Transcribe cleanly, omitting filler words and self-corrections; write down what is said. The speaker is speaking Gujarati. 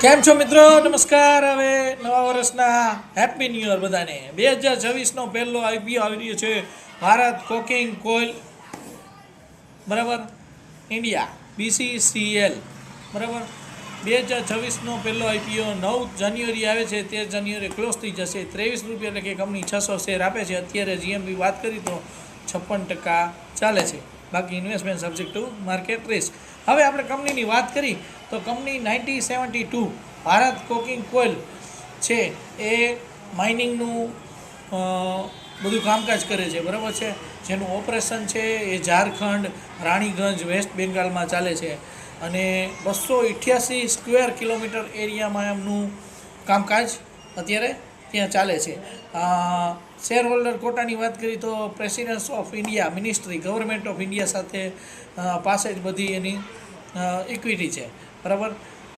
કેમ છો મિત્રો? નમસ્કાર. હવે નવા વર્ષના હેપી ન્યૂ યર બધાને. 2026નો પહેલો આઈપીઓ આવી રહ્યો છે, ભારત કોકિંગ કોલ બરાબર ઇન્ડિયા BCCL બરાબર. 2026નો પહેલો આઈપીઓ 9 જાન્યુઆરી આવે છે, 13 જાન્યુઆરી ક્લોઝ થઈ જશે. ₹23 એટલે કે કંપની 600 શેર આપે છે. અત્યારે જીએમબી વાત કરી તો 56% ચાલે છે. બાકી investment subject to market risk. હવે આપણે કંપનીની વાત કરી તો કંપની 1972 ભારત કોકિંગ કોઇલ છે એ માઇનિંગનું બધું કામકાજ કરે છે બરાબર છે. જેનું ઓપરેશન છે એ ઝારખંડ, રાણીગંજ, વેસ્ટ બેંગાલમાં ચાલે છે અને 288 સ્ક્વેર કિલોમીટર એરિયામાં એમનું કામકાજ અત્યારે ત્યાં ચાલે છે. શેર હોલ્ડર કોટાની વાત કરીએ તો precedence of India ministry, government of India સાથે પાસે જ બધી એની ઇક્વિટી છે બરાબર.